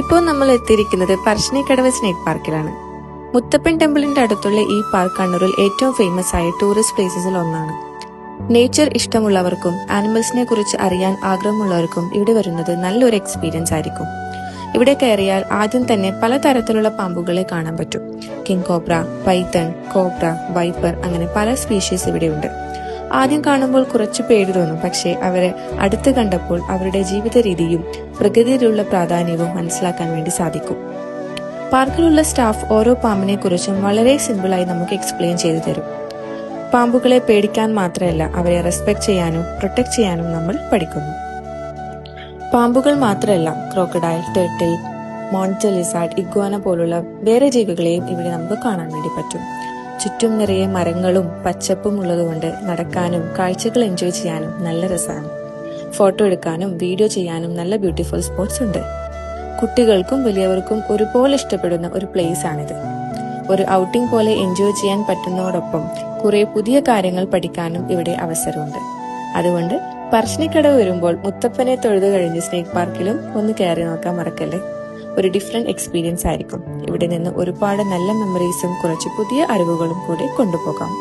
ഇപ്പോൾ നമ്മൾ എത്തിയിരിക്കുന്നത് പറശ്ശിനിക്കടവ് സ്നേക് പാർക്കിലാണ്. മുത്തപ്പൻ ടെമ്പിളിന്റെ അടുത്തുള്ള ഈ പാർക്ക് കണ്ണൂരിൽ ഏറ്റവും ഫേമസ് ആയ ടൂറിസ്റ്റ് പ്ലേസസിൽ ഒന്നാണ്. നേച്ചർ ഇഷ്ടമുള്ളവർക്കും ആനിമൽസിനെ കുറിച്ച് അറിയാൻ ആഗ്രഹമുള്ളവർക്കും ഇവിടെ വരുന്നത് നല്ലൊരു എക്സ്പീരിയൻസ് ആയിരിക്കും. ഇവിടെ കയറിയാൽ ആദ്യം തന്നെ പലതരത്തിലുള്ള പാമ്പുകളെ കാണാൻ പറ്റും. King cobra, Python, cobra, wiper അങ്ങനെ പല സ്പീഷീസ് ഇവിടെയുണ്ട്. ആദ്യം കാണുമ്പോൾ കുറച്ചു പേടി തോന്നും, പക്ഷേ അവരെ അടുത്ത് കണ്ടപ്പോൾ അവരുടെ ജീവിത രീതിയും പ്രകൃതിയിലുള്ള പ്രാധാന്യവും മനസ്സിലാക്കാൻ വേണ്ടി സാധിക്കും. പാർക്കിലുള്ള സ്റ്റാഫ് ഓരോ പാമ്പിനെ കുറിച്ചും വളരെ സിമ്പിളായി നമുക്ക് എക്സ്പ്ലെയിൻ ചെയ്തു തരും. പാമ്പുകളെ പേടിക്കാൻ മാത്രമല്ല, അവരെ റെസ്പെക്ട് ചെയ്യാനും പ്രൊട്ടക്ട് ചെയ്യാനും നമ്മൾ പഠിക്കുന്നു. പാമ്പുകൾ മാത്രമല്ല, crocodile, turtle, monitor lizard, iguana പോലുള്ള വേറെ ജീവികളെയും ഇവിടെ നമുക്ക് കാണാൻ വേണ്ടി പറ്റും. ചുറ്റും നിറയെ മരങ്ങളും പച്ചപ്പും ഉള്ളതുകൊണ്ട് നടക്കാനും കാഴ്ചകൾ എൻജോയ് ചെയ്യാനും നല്ല രസമാണ്. ഫോട്ടോ എടുക്കാനും വീഡിയോ ചെയ്യാനും നല്ല ബ്യൂട്ടിഫുൾ സ്പോട്ട്സ് ഉണ്ട്. കുട്ടികൾക്കും വലിയവർക്കും ഒരുപോലെ ഇഷ്ടപ്പെടുന്ന ഒരു പ്ലേസ് ആണിത്. ഒരു ഔട്ടിംഗ് പോലെ എൻജോയ് ചെയ്യാൻ പറ്റുന്നതോടൊപ്പം കുറെ പുതിയ കാര്യങ്ങൾ പഠിക്കാനും ഇവിടെ അവസരമുണ്ട്. അതുകൊണ്ട് പറശ്ശിനിക്കടവ് വരുമ്പോൾ മുത്തപ്പനെ തൊഴുതു കഴിഞ്ഞ് സ്നേക് പാർക്കിലും ഒന്ന് കയറി നോക്കാൻ മറക്കല്ലേ. ഒരു ഡിഫറെന്റ് എക്സ്പീരിയൻസ് ആയിരിക്കും. ഇവിടെ നിന്ന് ഒരുപാട് നല്ല മെമ്മറീസും കുറച്ച് പുതിയ അറിവുകളും കൂടി കൊണ്ടുപോകാം.